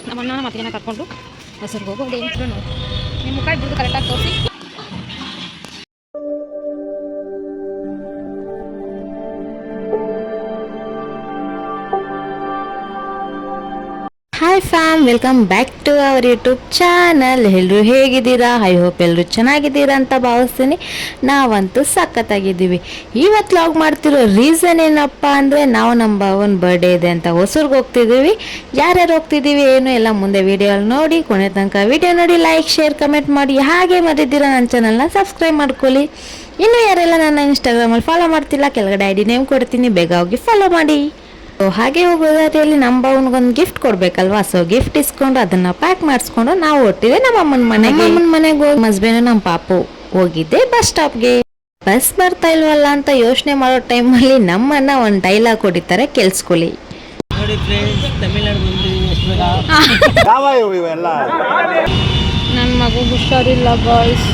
ನಮ್ಮ ಅಣ್ಣ ಮತ್ತೆ ಕರ್ಕೊಂಡು ಹೊಸರ್ಗೆ ಹೋಗೋದು ನಿಮ್ಮ ಮುಖ ಇಬ್ಬರದು ಕರೆಕ್ಟಾಗಿ ತೋರಿಸಿ. Hi fam, welcome back to our YouTube channel. ಎಲ್ಲರೂ ಹೇಗಿದ್ದೀರಾ? ಐ ಹೋಪ್ ಎಲ್ಲರೂ ಚೆನ್ನಾಗಿದ್ದೀರಾ ಅಂತ ಭಾವಿಸ್ತೀನಿ. ನಾವಂತೂ ಸಖತ್ತಾಗಿದ್ದೀವಿ. ಇವತ್ತು ಲಾಗ್ ಮಾಡ್ತಿರೋ ರೀಸನ್ ಏನಪ್ಪ ಅಂದರೆ, ನಾವು ನಮ್ಮ ಭಾವನ ಬರ್ಡೇ ಇದೆ ಅಂತ ಹೊಸೂರ್ಗೆ ಹೋಗ್ತಿದ್ದೀವಿ. ಯಾರ್ಯಾರು ಹೋಗ್ತಿದ್ದೀವಿ ಏನು ಎಲ್ಲ ಮುಂದೆ ವೀಡಿಯೋಲ್ಲಿ ನೋಡಿ. ಕೊನೆ ತನಕ ವೀಡಿಯೋ ನೋಡಿ, ಲೈಕ್ ಶೇರ್ ಕಮೆಂಟ್ ಮಾಡಿ. ಹಾಗೆ ಮರಿದ್ದೀರಾ ನನ್ನ ಚಾನಲ್ನ ಸಬ್ಸ್ಕ್ರೈಬ್ ಮಾಡ್ಕೊಳ್ಳಿ. ಇನ್ನೂ ಯಾರೆಲ್ಲ ನನ್ನ ಇನ್ಸ್ಟಾಗ್ರಾಮಲ್ಲಿ ಫಾಲೋ ಮಾಡ್ತಿಲ್ಲ, ಕೆಳಗಡೆ ಐ ಡಿ ನೇಮ್ ಕೊಡ್ತೀನಿ, ಬೇಗ ಹೋಗಿ ಫಾಲೋ ಮಾಡಿ. ಹಾಗೆ ಹೋಗೋದಾರಿಯಲ್ಲಿ ನಮ್ಮ ಭಾವನಿಗೊಂದು ಗಿಫ್ಟ್ ಕೊಡ್ಬೇಕಲ್ವಾ. ಸೊ ಗಿಫ್ಟ್ ಇಸ್ಕೊಂಡು ಅದನ್ನ ಪ್ಯಾಕ್ ಮಾಡಿಸ್ಕೊಂಡು ನಾವು ಹೊಟ್ಟಿದೆ ನಮ್ಮ ಅಮ್ಮನ ಮನೆಗೆ ಹೋಗಿ ಹಸ್ಬೆಂಡ್ ನಮ್ಮ ಪಾಪು ಹೋಗಿದ್ದೆ ಬಸ್ ಸ್ಟಾಪ್ಗೆ. ಬಸ್ ಬರ್ತಾ ಇಲ್ವಲ್ಲ ಅಂತ ಯೋಚನೆ ಮಾಡೋ ಟೈಮಲ್ಲಿ ನಮ್ಮನ್ನ ಒಂದು ಡೈಲಾಗ್ ಹೊಡಿತಾರೆ, ಕೇಳಿಸ್ಕೊಳ್ಳಿ. ನನ್ನ ಮಗು ಹುಷಾರಿಲ್ಲ ಬಾಯ್ಸ್,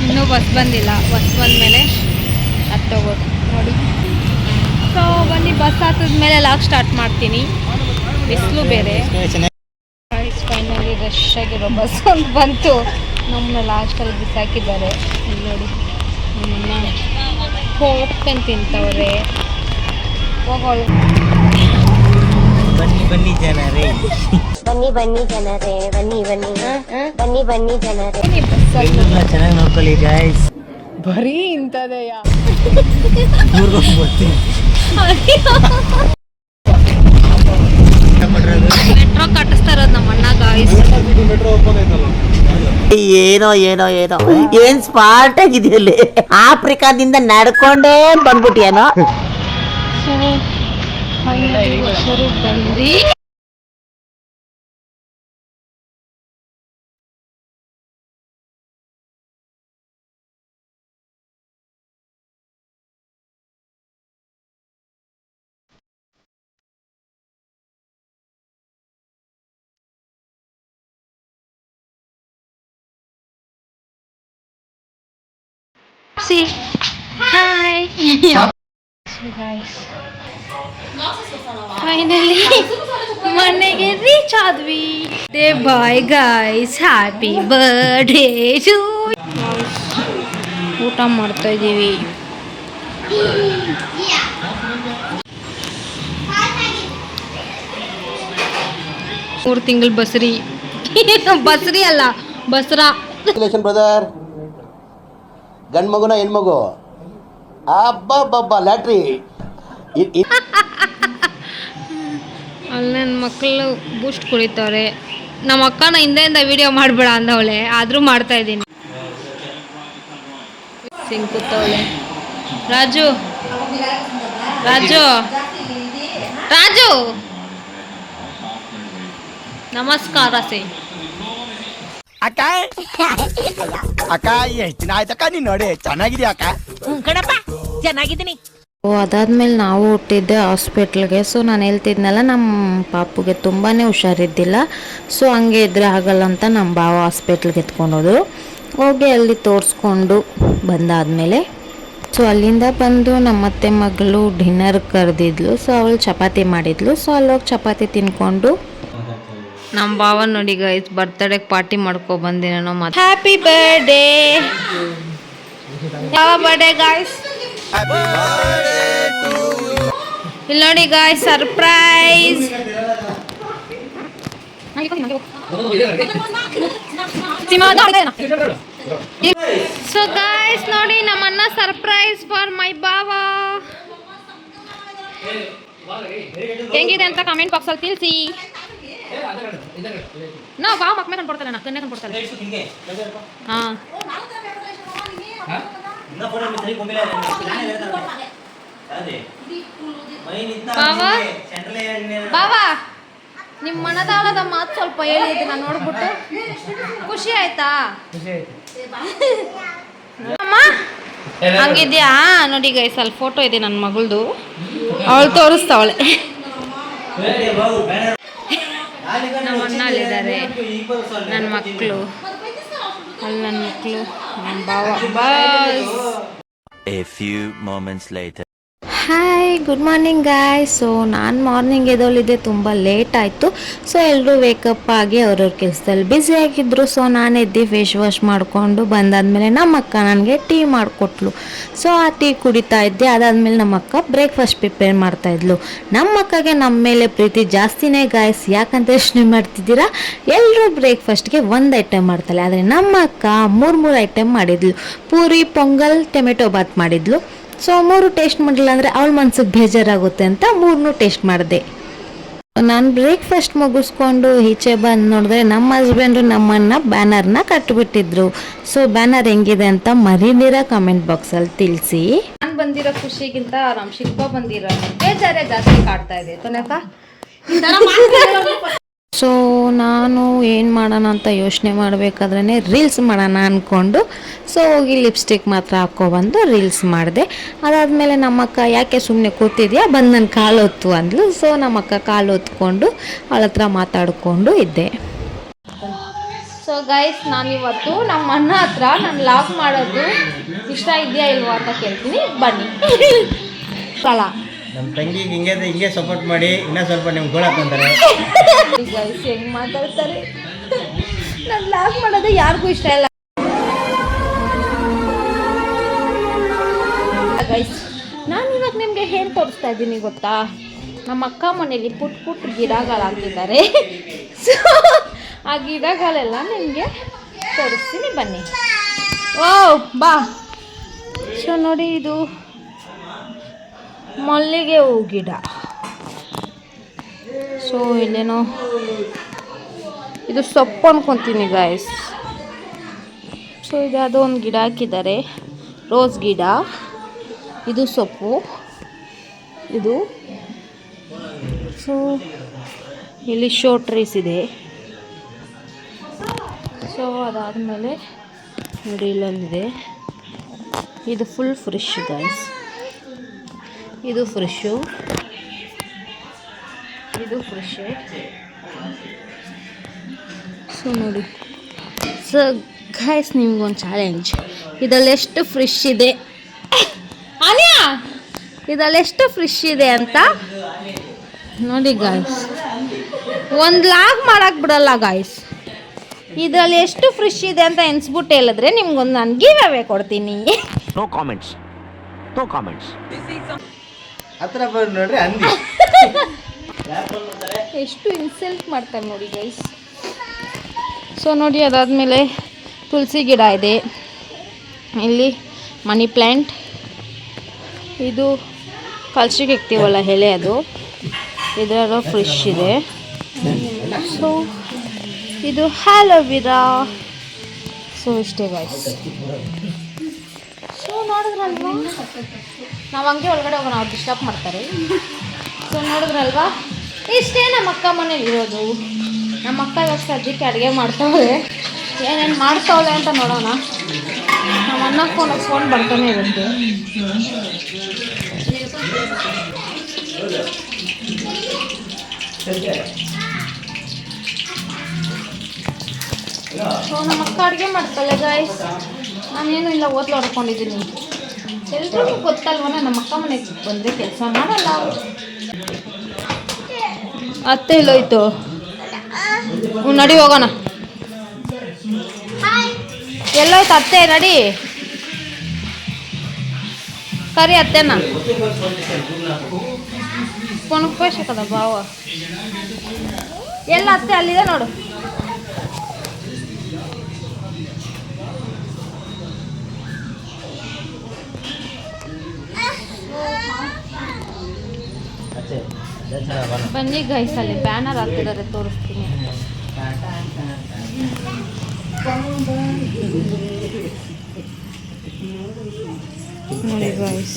ಇನ್ನೂ ಬಸ್ ಬಂದಿಲ್ಲ. ಬಸ್ ಬಂದ್ಮೇಲೆ ಹತ್ತೋಗೋದು ನೋಡಿ. ಸೊ ಬನ್ನಿ, ಬಸ್ ಹತ್ತದ್ಮೇಲೆ ಲಾಗ್ ಸ್ಟಾರ್ಟ್ ಮಾಡ್ತೀನಿ. ಬಿಸಿಲು ಬೇರೆ. ಫೈನಲಿ ರಶ್ ಆಗಿರೋ ಬಸ್ ಒಂದು ಬಂತು. ನಮ್ಮನ್ನ ಲಾಸ್ಟಲ್ಲಿ ಬಿಸಾಕಿದ್ದಾರೆ. ಇಲ್ಲಿ ನೋಡಿ, ನಮ್ಮನ್ನ ಹೋಗ್ತಂತ ತಿಂತವ್ರೆ. ಹೋಗೋಳು. ಬನ್ನಿ ಬನ್ನಿ ಜನರೇ, ಬನ್ನಿ ಬನ್ನಿ ಜನರೇ, ಬನ್ನಿ ಬನ್ನಿ ಬನ್ನಿ ಬನ್ನಿ ಜನರೇ. ಚೆನ್ನಾಗಿ ನೋಡ್ಕೊಳ್ಳಿ ಗೈಸ್. ಬರೀ ಇಂಥದೆಯ ಮೆಟ್ರೋ ಕಟ್ಟಿಸ್ತಾ ಇರೋದು ನಮ್ಮ ಅಣ್ಣ ಗಾಯ್ಸ್. ಏನೋ ಏನೋ ಏನೋ ಏನ್ ಸ್ಮಾರ್ಟ್ ಆಗಿದೆಯಲ್ಲಿ. ಆಫ್ರಿಕಾದಿಂದ ನಡ್ಕೊಂಡೇ ಬಂದ್ಬಿಟ್ಟಿಯೇನೋ. ಬಂದ್ರಿ See, hi. Finally, ಮನೆಗೆ ರೀಚ್ ಆದ್ವಿ. Day bye guys, happy birthday to. ಊಟ ಮಾಡ್ತಾ ಇದ್ದೀವಿ. ಮೂರು ತಿಂಗಳು ಬಸ್ರಿ. ಬಸ್ರಿ ಅಲ್ಲ, ಬಸ್ರಾ. ಬ್ರದರ್, ಗಂಡು ಮಗುನ ಹೆಣ್ಮಗು, ಅಬ್ಬಬ್ಬಬ್ಬ ಲ್ಯಾಟ್ರಿ. ಅಲ್ಲಿ ನನ್ನ ಮಕ್ಕಳು ಬೂಸ್ಟ್ ಕುಡಿತವ್ರೆ. ನಮ್ಮ ಅಕ್ಕನ ಹಿಂದೆಯಿಂದ ವಿಡಿಯೋ ಮಾಡಬೇಡ ಅಂದವಳೆ, ಆದರೂ ಮಾಡ್ತಾ ಇದ್ದೀನಿ. ಸಿಂಕುತ್ತವಳೆ. ರಾಜು ರಾಜು ರಾಜು ನಮಸ್ಕಾರ ಸೇ. ಅಕ್ಕ ಅಕ್ಕ, ಎಷ್ಟು ದಿನ ಆಯ್ತಕ್ಕ ನೀನ್ ನೋಡಿ. ಚೆನ್ನಾಗಿದ್ಯಾ ಅಕ್ಕ? ಕಣಪ್ಪ, ಚೆನ್ನಾಗಿದ್ದೀನಿ. ಅದಾದ್ಮೇಲೆ ನಾವು ಹುಟ್ಟಿದ್ದೆ ಹಾಸ್ಪಿಟ್ಲ್ಗೆ. ಸೊ ನಾನು ಹೇಳ್ತಿದ್ನಲ್ಲ, ನಮ್ಮ ಪಾಪುಗೆ ತುಂಬಾ ಹುಷಾರಿದ್ದಿಲ್ಲ. ಸೊ ಹಂಗೆ ಇದ್ರೆ ಆಗಲ್ಲ ಅಂತ ನಮ್ಮ ಭಾವ ಹಾಸ್ಪಿಟ್ಲ್ಗೆ ಎತ್ಕೊಂಡೋದು. ಹೋಗಿ ಅಲ್ಲಿ ತೋರಿಸ್ಕೊಂಡು ಬಂದಾದಮೇಲೆ ಸೊ ಅಲ್ಲಿಂದ ಬಂದು ನಮ್ಮತ್ತೆ ಮಗಳು ಡಿನ್ನರ್ ಕರೆದಿದ್ಲು. ಸೊ ಅವಳು ಚಪಾತಿ ಮಾಡಿದ್ಲು. ಸೊ ಅಲ್ಲೋಗಿ ಚಪಾತಿ ತಿನ್ಕೊಂಡು ನಮ್ಮ ಭಾವ ನೋಡಿ ಗೈಸ್, ಬರ್ತ್ಡೇಗೆ ಪಾರ್ಟಿ ಮಾಡ್ಕೊ ಬಂದಿ ನಾನು. ಮತ್ತೆ ಹ್ಯಾಪಿ ಬರ್ಡೇ. ಯಾವ ಬರ್ಡೇ ಗಾಯ್ಸ್? ಇಲ್ಲಿ ನೋಡಿ ಗಾಯ್ಸ್, ಸರ್ಪ್ರೈಸ್. ಸೊ ಗಾಯ್ಸ್ ನೋಡಿ, ನಮ್ಮನ್ನ ಸರ್ಪ್ರೈಸ್ ಫಾರ್ ಮೈ ಭಾವ. ಹೆಂಗಿದೆ ಅಂತ ಕಮೆಂಟ್ ಬಾಕ್ಸಲ್ಲಿ ತಿಳಿಸಿ. ನಾವು ಭಾವ ಮಕ್ಕಳೇ ಕಂಡ್ಕೊಡ್ತಾಳೆ, ನಾ ಕನ್ನೆ ಕಂಡ್ಕೊಡ್ತಾಳೆ. ಹಾಂ, ಬಾವಾ ನಿಮ್ಮ ಮನದಾಳದ ಮಾತು ಸ್ವಲ್ಪ ಹೇಳಿದ್ದೆ ನಾನು ನೋಡ್ಬಿಟ್ಟು. ಖುಷಿ ಆಯ್ತಾ ಅಮ್ಮ? ಹಂಗಿದ್ಯಾ ನೋಡಿ ಗೈಸ್, ಅಲ್ಲಿ ಫೋಟೋ ಇದೆ ನನ್ನ ಮಗಳದು. ಅವಳು ತೋರಿಸ್ತಾವಳೆ. ನಮ್ಮ ಅಣ್ಣ ಅಲ್ಲಿದ್ದಾರೆ, ನನ್ನ ಮಕ್ಕಳು ಅಲ್ಲಿ, ನನ್ನ ಮಕ್ಕಳು, ನನ್ನ ಭಾವ. Bus. A few moments later. Hi good morning guys. So ನಾನು ಮಾರ್ನಿಂಗ್ ಎದ್ದೋಳಿದ್ದೆ ತುಂಬ ಲೇಟ್ ಆಯಿತು. ಸೊ ಎಲ್ಲರೂ ವೇಕಪ್ ಆಗಿ ಅವ್ರವ್ರ ಕೆಲಸದಲ್ಲಿ ಬ್ಯುಸಿ ಆಗಿದ್ದರು. ಸೊ ನಾನು ಎದ್ದು ಫೇಸ್ ವಾಶ್ ಮಾಡಿಕೊಂಡು ಬಂದಾದಮೇಲೆ ನಮ್ಮ ಅಕ್ಕ ನನಗೆ ಟೀ ಮಾಡಿಕೊಟ್ಲು. ಸೊ ಆ ಟೀ ಕುಡಿತಾ ಇದ್ದೆ. ಅದಾದಮೇಲೆ ನಮ್ಮ ಅಕ್ಕ ಬ್ರೇಕ್ಫಾಸ್ಟ್ ಪ್ರಿಪೇರ್ ಮಾಡ್ತಾಯಿದ್ಲು. ನಮ್ಮ ಅಕ್ಕಗೆ ನಮ್ಮ ಮೇಲೆ ಪ್ರೀತಿ ಜಾಸ್ತಿನೇ ಗಾಯ್ಸ್. ಯಾಕಂತ ಯೋಚನೆ ಮಾಡ್ತಿದ್ದೀರಾ? ಎಲ್ಲರೂ ಬ್ರೇಕ್ಫಾಸ್ಟ್ಗೆ ಒಂದು ಐಟಮ್ ಮಾಡ್ತಾಳೆ, ಆದರೆ ನಮ್ಮ ಅಕ್ಕ ಮೂರು ಐಟಮ್ ಮಾಡಿದ್ಲು. ಪೂರಿ, ಪೊಂಗಲ್, ಟೊಮೆಟೊ ಬಾತ್ ಮಾಡಿದ್ಲು. ಸೊ 3 ಟೇಸ್ಟ್ ಮಾಡಿಲ್ಲ ಅಂದರೆ ಅವಳ ಮನ್ಸಿಗೆ ಬೇಜಾರಾಗುತ್ತೆ ಅಂತ 3 ಟೇಸ್ಟ್ ಮಾಡಿದೆ. ನಾನು ಬ್ರೇಕ್ಫಾಸ್ಟ್ ಮುಗಿಸ್ಕೊಂಡು ಈಚೆ ಬಂದು ನೋಡಿದ್ರೆ ನಮ್ಮ ಹಸ್ಬೆಂಡು ನಮ್ಮನ್ನು ಬ್ಯಾನರ್ನ ಕಟ್ಟಿಬಿಟ್ಟಿದ್ರು. ಸೊ ಬ್ಯಾನರ್ ಹೆಂಗಿದೆ ಅಂತ ಮರೀದಿರ ಕಮೆಂಟ್ ಬಾಕ್ಸಲ್ಲಿ ತಿಳಿಸಿ. ನಾನು ಬಂದಿರೋ ಖುಷಿಗಿಂತ ನಮ್ಮ ಶಿಲ್ಪ ಬಂದಿರೋ ಬೇಜಾರೇ ಜಾಸ್ತಿ ಕಾಡ್ತಾ ಇದೆ ತನಕ. ಸೊ ನಾನು ಏನು ಮಾಡೋಣ ಅಂತ ಯೋಚನೆ ಮಾಡಬೇಕಾದ್ರೆ ರೀಲ್ಸ್ ಮಾಡೋಣ ಅಂದ್ಕೊಂಡು ಸೊ ಹೋಗಿ ಲಿಪ್ಸ್ಟಿಕ್ ಮಾತ್ರ ಹಾಕ್ಕೊಬಂದು ರೀಲ್ಸ್ ಮಾಡಿದೆ. ಅದಾದಮೇಲೆ ನಮ್ಮಕ್ಕ ಯಾಕೆ ಸುಮ್ಮನೆ ಕೂತಿದ್ಯಾ, ಬಂದು ನನ್ನ ಕಾಲು ಹೊತ್ತು ಅಂದ್ಲು. ಸೊ ನಮ್ಮಕ್ಕ ಕಾಲು ಹೊತ್ಕೊಂಡು ಅವಳ ಹತ್ರ ಮಾತಾಡಿಕೊಂಡು ಇದ್ದೆ. ಸೊ ಗೈಸ್, ನಾನಿವತ್ತು ನಮ್ಮ ಅಣ್ಣ ಹತ್ರ ನಾನು ಲಾಗ್ ಮಾಡೋದು ಇಷ್ಟ ಇದೆಯಾ ಇಲ್ವಾ ಅಂತ ಕೇಳ್ತೀನಿ, ಬನ್ನಿ. ಕಳ ನಮ್ಮ ತಂಗಿಗೆ ಹಿಂಗೆ ಸಪೋರ್ಟ್ ಮಾಡಿ ಇನ್ನೂ ಸ್ವಲ್ಪ ನಿಮ್ಗೆ ಗೋಳ ಹಾಕೊಂತಾರೆ. ಗೈಸ್ ಹೆಂಗ್ ಮಾತಾಡ್ತಾರೆ. ನಾನು ಲಾಗ್ ಮಾಡೋದು ಯಾರಿಗೂ ಇಷ್ಟ ಇಲ್ಲ ಗೈಸ್. ನಾನು ಇವಾಗ ನಿಮಗೆ ಏನು ತೋರಿಸ್ತಾ ಇದ್ದೀನಿ ಗೊತ್ತಾ? ನಮ್ಮ ಅಕ್ಕ ಮನೇಲಿ ಪುಟ್ ಗಿಡಗಳು ಹಾಕಿದ್ದಾರೆ. ಸೊ ಆ ಗಿಡಗಳೆಲ್ಲ ನಿಮಗೆ ತೋರಿಸ್ತೀನಿ, ಬನ್ನಿ. ಓ ಬಾ. ಸೊ ನೋಡಿ, ಇದು ಮಲ್ಲಿಗೆ ಹೂ ಗಿಡ. ಸೊ ಇಲ್ಲೇನೋ ಇದು ಸೊಪ್ಪು ಅನ್ಕೊತೀನಿ ಗಾಯ್ಸ್. ಸೊ ಇದು ಯಾವುದೋ ಒಂದು ಗಿಡ ಹಾಕಿದ್ದಾರೆ, ರೋಸ್ ಗಿಡ. ಇದು ಸೊಪ್ಪು ಇದು. ಸೊ ಇಲ್ಲಿ ಶೋ ಟ್ರೀಸ್ ಇದೆ. ಸೊ ಅದಾದಮೇಲೆ ನೋಡಿ ಇಲ್ಲೊಂದಿದೆ. ಇದು ಫುಲ್ ಫ್ರೆಶ್ ಗಾಯ್ಸ್. ಇದು ಫ್ರೆಶು, ಇದು ಫ್ರೆಶ್. ಸೊ ನೋಡಿ. ಸೊ ಗೈಸ್, ನಿಮ್ಗೊಂದು ಚಾಲೆಂಜ್. ಇದರಲ್ಲಿ ಎಷ್ಟು ಫ್ರೆಶ್ ಇದೆ ಅನ್ಯಾ, ಇದರಲ್ಲಿ ಎಷ್ಟು ಫ್ರೆಶ್ ಇದೆ ಅಂತ ನೋಡಿ ಗಾಯ್ಸ್. ಒಂದು ಲಾಗ್ ಮಾಡಕ್ಕೆ ಬಿಡಲ್ಲ ಗಾಯ್ಸ್. ಇದರಲ್ಲಿ ಎಷ್ಟು ಫ್ರೆಶ್ ಇದೆ ಅಂತ ಎನ್ಸ್ಬಿಟ್ಟು ಹೇಳಿದ್ರೆ ನಿಮ್ಗೊಂದು ನಾನು ಗಿವ್ ಅವೇ ಕೊಡ್ತೀನಿ. No comments, no comments. ಹತ್ರ ಬಂದು ನೋಡ್ರಿ ಅಂದಿ. ಎಷ್ಟು ಇನ್ಸಲ್ಟ್ ಮಾಡ್ತಾರೆ ನೋಡಿ ಗೈಸ್. ಸೊ ನೋಡಿ, ಅದಾದಮೇಲೆ ತುಳಸಿ ಗಿಡ ಇದೆ. ಇಲ್ಲಿ ಮನಿ ಪ್ಲ್ಯಾಂಟ್. ಇದು ಕಲ್ಸಿಗೆ ಇಕ್ತೀವಲ್ಲ ಎಲೆ, ಅದು ಇದರ ಫ್ರೆಶ್ ಇದೆ. ಸೊ ಇದು ಹ್ಯಾಲೋವಿರಾ. ಸೊ ಇಷ್ಟೇ ಗೈಸ್. ಸೊ ನೋಡಿದ್ರಲ್ವಾ, ನಾವು ಹಂಗೆ ಒಳಗಡೆ ಹೋಗೋಣ, ಅವ್ರು ಡಿಸ್ಟರ್ಬ್ ಮಾಡ್ತಾರೆ. ಸೊ ನೋಡಿದ್ರಲ್ವಾ, ಇಷ್ಟೇ ನಮ್ಮ ಅಕ್ಕ ಮನೇಲಿ ಇರೋದು. ನಮ್ಮ ಅಕ್ಕ ಇವಾಗ ಸದ್ಯಕ್ಕೆ ಅಡುಗೆ ಮಾಡ್ತಾವಳೆ. ಏನೇನು ಮಾಡ್ತಾವಳೆ ಅಂತ ನೋಡೋಣ. ನಮ್ಮ ಅಣ್ಣ ಫೋನ್ ಬರ್ತಾನೆ ಇರುತ್ತೆ. ಸೊ ನಮ್ಮ ಅಕ್ಕ ಅಡುಗೆ ಮಾಡ್ತಾಳೆ ಗಾಯ್ಸ್. ನಾನೇನು ಇಲ್ಲ, ಓದ್ಲು ಹೊಡ್ಕೊಂಡಿದ್ದೀನಿ. ಎಲ್ರಿಗೂ ಗೊತ್ತಲ್ವನ, ನಮ್ಮ ಅಕ್ಕ ಮನೆಗೆ ಬಂದರೆ ಕೆಲಸ ಮಾಡಲ್ಲ. ಅತ್ತೆ ಇಲ್ಲೋಯ್ತು. ನಡಿ ಹೋಗೋಣ. ಎಲ್ಲೋಯ್ತು ಅತ್ತೆ? ನಡಿ ಕರಿ ಅತ್ತೆನ. ಕೊನಪೇಶ ಕದ ಬಾವ. ಎಲ್ಲ ಅತ್ತೆ ಅಲ್ಲಿದೆ ನೋಡು. ಬನ್ನಿ ಗೈಸ್, ಅಲ್ಲಿ ಬ್ಯಾನರ್ ಹಾಕಿದ್ದಾರೆ, ತೋರಿಸ್ತೀನಿ. ನೋಡಿ ಗೈಸ್.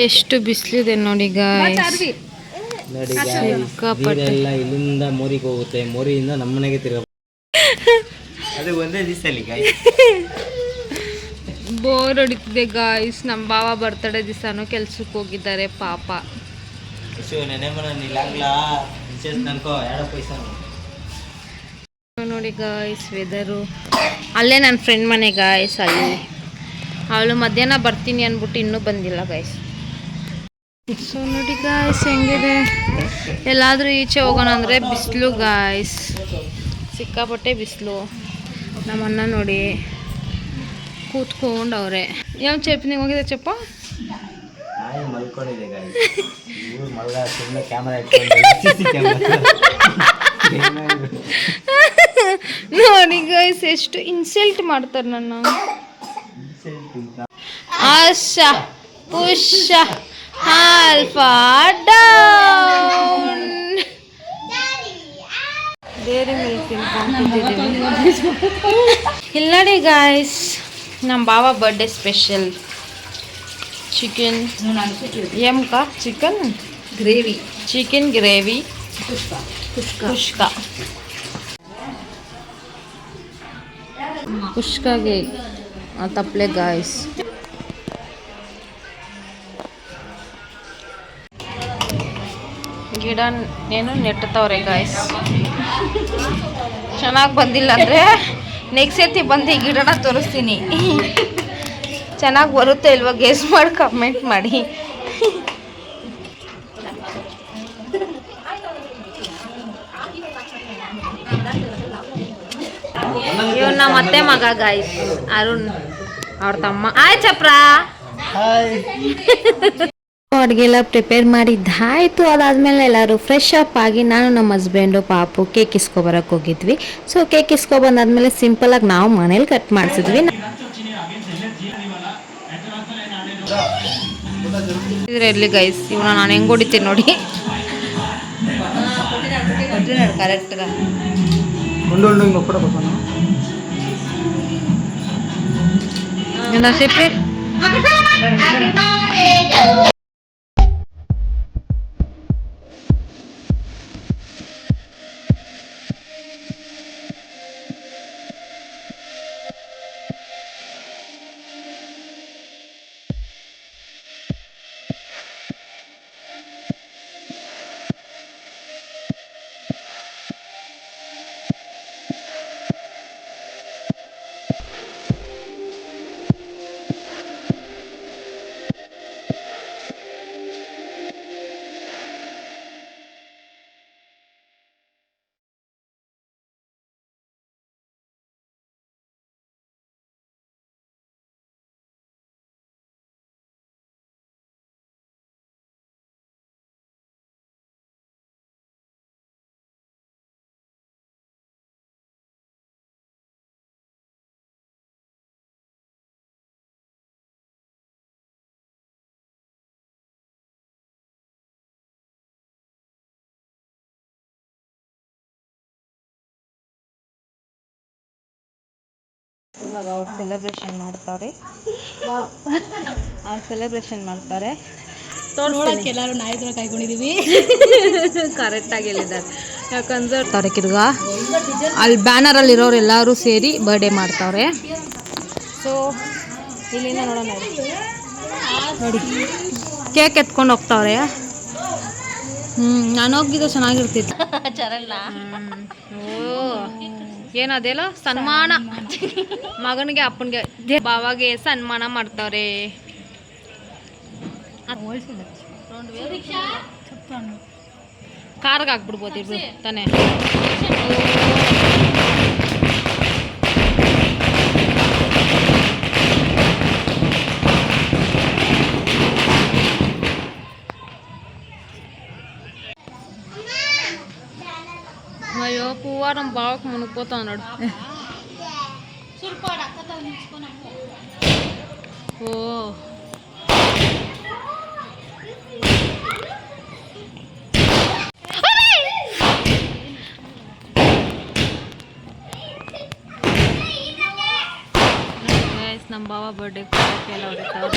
ಎಷ್ಟು ಬಿಸಿಲಿದೆ ನೋಡಿ ಗಾಯ್ಸ್. ನೋಡಿ ಎಲ್ಲ ಇಲ್ಲಿಂದ ಮೋರಿಗೆ ಹೋಗುತ್ತೆ, ಮೋರಿಯಿಂದ ನಮ್ಮನೆಗೆ ತಿರುಗ. ಅದು ಒಂದೇ ದಿವಸದಲ್ಲಿ ಗಾಯ್ಸ್. Bore ಹೊಡಿತಿದೆ guys. ನಮ್ಮ ಬಾವ ಬರ್ತಡೇ ದಿವಸನೂ ಕೆಲ್ಸಕ್ಕೆ ಹೋಗಿದ್ದಾರೆ ಪಾಪ. ನೆನೆ ಮನ ನಿಲ್ಲಾಗ್ಲಾ ಇಚ್ಛೆ ಅನ್ಕೋ 2 ಪೈಸಾ ನೋಡಿ ಗಾಯ್ಸ್ ವೆದರು. ಅಲ್ಲೇ ನನ್ನ ಫ್ರೆಂಡ್ ಮನೆ ಗಾಯ್ಸ್, ಅಲ್ಲಿ ಅವಳು ಮಧ್ಯಾಹ್ನ ಬರ್ತೀನಿ ಅಂದ್ಬಿಟ್ಟು ಇನ್ನೂ ಬಂದಿಲ್ಲ ಗಾಯ್ಸ್. ಸೊ ನೋಡಿ ಗಾಯ್ಸ್ ಹೆಂಗಿದೆ, ಎಲ್ಲಾದರೂ ಈಚೆ ಹೋಗೋಣ ಅಂದರೆ ಬಿಸಿಲು ಗಾಯ್ಸ್, ಸಿಕ್ಕಾಪಟ್ಟೆ ಬಿಸಿಲು. ನಮ್ಮನ್ನ ನೋಡಿ ಕೂತ್ಕೊಂಡವ್ರೆ. ಯಾವ ಚಪ್ಪನಿಗೆ ಹೋಗಿದೆ ಚಪ್ಪ? ನಾಯಿ ಮಲ್ಕೊಂಡಿದೆ ಗಾಯ್ಸ್. ಇವ್ರು ಮಲ್ಗ ಸುಮ್ಮನೆ ಕ್ಯಾಮ್ರಾ ಇಟ್ಕೊಂಡು ನೋಡಿ ಗೈಸ್ ಎಷ್ಟು ಇನ್ಸಲ್ಟ್ ಮಾಡ್ತಾರೆ ನನ್ನ. ಆಶಾ ಪುಷ ಆಲ್ಫಾ ಡೌನ್. ಡೇರಿ ಮಿಲ್ಕ್ ತಿನ್ಕೊಂಡಿದ್ದೀವಿ. ಇಲ್ಲಡಿ ಗಾಯ್ಸ್, ನಮ್ಮ ಬಾವ birthday special chicken chicken gravy, chicken gravy kushka ಕುಷ್ಕಾಗೆ ತಪ್ಪಲೆ ಗಾಯ್ಸ್. ಗಿಡ ಏನು ನೆಟ್ಟತವ್ರೆ ಗಾಯ್ಸ್. ಚೆನ್ನಾಗಿ ಬಂದಿಲ್ಲ ಅಂದರೆ ನೆಕ್ಸ್ಟ್ ಸರ್ತಿ ಬಂದು ಈ ಗಿಡನ ತೋರಿಸ್ತೀನಿ. ಚೆನ್ನಾಗಿ ಬರುತ್ತೆ ಇಲ್ವಾ ಗೆಸ್ ಮಾಡಿ ಕಮೆಂಟ್ ಮಾಡಿ. ಇವ್ರು ನಮ್ಮ ಅತ್ತೆ ಮಗ ಗಾಯ್ಸ್, ಅರುಣ್ ಅವ್ರ ತಮ್ಮ. ಆಯ್ತು ಚಪ್ರಾ. ಅಡುಗೆ ಎಲ್ಲ ಪ್ರಿಪೇರ್ ಮಾಡಿದ್ದಾಯಿತು. ಅದಾದಮೇಲೆ ಎಲ್ಲರೂ ಫ್ರೆಶ್ ಅಪ್ ಆಗಿ ನಾನು ನಮ್ಮ ಹಸ್ಬೆಂಡು ಪಾಪು ಕೇಕ್ ಇಸ್ಕೊಬರಕ್ಕೆ ಹೋಗಿದ್ವಿ. ಸೊ ಕೇಕ್ ಇಸ್ಕೊಬಂದಾದ್ಮೇಲೆ ಸಿಂಪಲಾಗಿ ನಾವು ಮನೇಲಿ ಕಟ್ ಮಾಡಿಸಿದ್ವಿ. ಇದ್ರಲ್ಲಿ ಗೈಸ್ ಇವನ ನಾನು ಹೆಂಗೆ ಹೊಡಿತೀನಿ ನೋಡಿ. ಕರೆಕ್ಟ್ಗ ಸಿಪ್ಪಿ ಇವಾಗ ಅವ್ರು ಸೆಲೆಬ್ರೇಷನ್ ಮಾಡ್ತಾರೆ. ನೋಡಕ್ಕೆ ಎಲ್ಲರೂ ನಾಯಿ ಥರ ಕಾಯ್ಕೊಂಡಿದ್ದೀವಿ. ಕರೆಕ್ಟಾಗಿ ಹೇಳಿದ್ದಾರೆ. ಯಾಕಂದ್ರೆ ತಾರೀಕಿರ್ಗ ಅಲ್ಲಿ ಬ್ಯಾನರಲ್ಲಿ ಇರೋರು ಎಲ್ಲರೂ ಸೇರಿ ಬರ್ಡೇ ಮಾಡ್ತಾವ್ರೆ. ಸೊ ಇಲ್ಲಿಂದ ನೋಡೋಣ ನೋಡಿ, ಕೇಕ್ ಎತ್ಕೊಂಡು ಹೋಗ್ತಾವ್ರೆ. ನಾನು ಹೋಗಿದ್ದು ಚೆನ್ನಾಗಿರ್ತಿತ್ತು. ಓ ಏನದೆಲ್ಲ ಸನ್ಮಾನ, ಮಗನಿಗೆ ಅಪ್ಪನಿಗೆ ಬಾವಾಗೆ ಸನ್ಮಾನ ಮಾಡ್ತಾರೆ. ಕಾರ್ಗೆ ಹಾಕ್ಬಿಡ್ಬೋದು ಇಬ್ರು ತಾನೇ. ಅಯ್ಯೋ ಪೂವ ನಮ್ಮ ಬಾವಕ್ಕೆ ಮುನ್ಕೋತಾವ ನೋಡು. ಓ ನಮ್ಮ ಬಾವ ಬರ್ಡೇ ಎಲ್ಲ ಹೊಡಿತಾವೆ.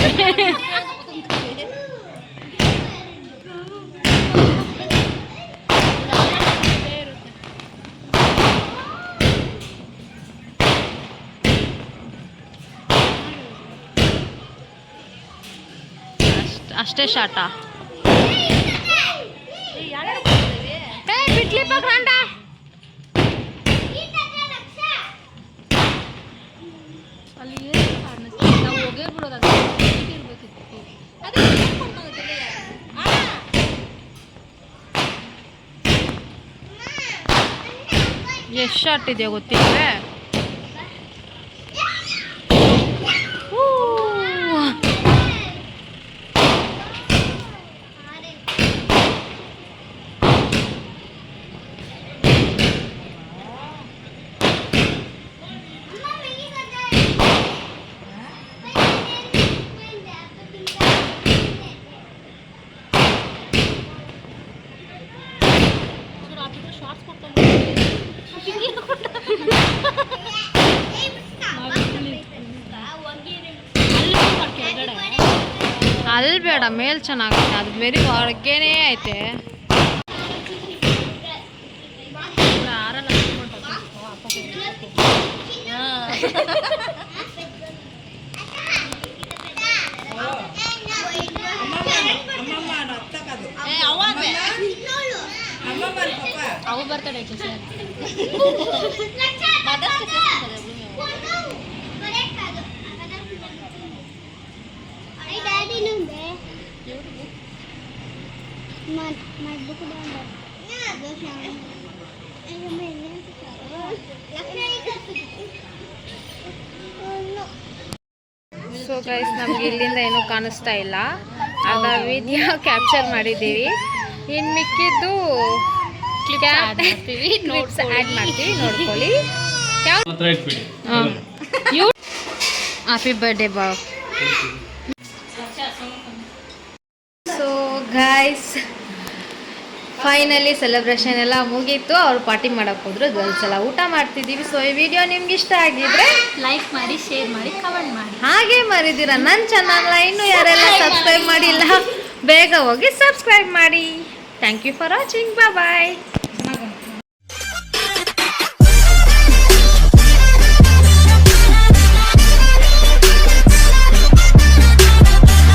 ಅಷ್ಟೇ ಶಾಟ. ಅಲ್ಲಿ ಏನು ಕಾಣಿಸ್ತಾ ನಾವು ಹೋಗೇ ಬಿಡೋದು ಅದು ಇರ್ಬೇಕಿತ್ತು ಅದೇ ಎಷ್ಟು ಶಾರ್ಟ್ ಇದೆಯಾ ಗೊತ್ತಿಲ್ವೇ? ಶಾರ್ಟ್ಸ್ ಕೊಡ್ತಾರೆ ಅಲ್ಲಿ ಬೇಡ, ಮೇಲ್ ಚೆನ್ನಾಗೈತೆ, ಅದು ಬೇರೆ ಹೊರಗೇನೆ ಐತೆ. ಅವು ಬರ್ತಾಳೆ ಸೊ ಗೈಸ್, ನಮ್ಗೆ ಇಲ್ಲಿಂದ ಏನೂ ಕಾಣಿಸ್ತಾ ಇಲ್ಲ. ಅರ್ಧ ವಿಡಿಯೋ ಕ್ಯಾಪ್ಚರ್ ಮಾಡಿದ್ದೀವಿ. ಇನ್ನು ಮಿಕ್ಕಿದ್ದು ಆ್ಯಡ್ ಮಾಡ್ತೀವಿ, ನೋಡ್ಕೊಳ್ಳಿ. ಹ್ಯಾಪಿ ಬರ್ಡೇ ಬಾವ್. ಸೊ ಗೈಸ್, ಫೈನಲಿ ಸೆಲೆಬ್ರೇಷನ್ ಎಲ್ಲ ಮುಗೀತು. ಅವ್ರು ಪಾರ್ಟಿ ಮಾಡೋಕೆ ಹೋದ್ರು, ಗರ್ಲ್ಸ್ ಎಲ್ಲ ಊಟ ಮಾಡ್ತಿದ್ದೀವಿ. ಸೊ ಈ ವಿಡಿಯೋ ನಿಮ್ಗೆ ಇಷ್ಟ ಆಗಿದ್ರೆ ಲೈಕ್ ಮಾಡಿ, ಶೇರ್ ಮಾಡಿ, ಕಮೆಂಟ್ ಮಾಡಿ. ಹಾಗೆ ಮರಿದಿರ ನನ್ನ ಚಾನಲ್ನ ಇನ್ನೂ ಯಾರೆಲ್ಲ ಸಬ್ಸ್ಕ್ರೈಬ್ ಮಾಡಿಲ್ಲ ಬೇಗ ಹೋಗಿ ಸಬ್ಸ್ಕ್ರೈಬ್ ಮಾಡಿ. Thank you for watching. Bye.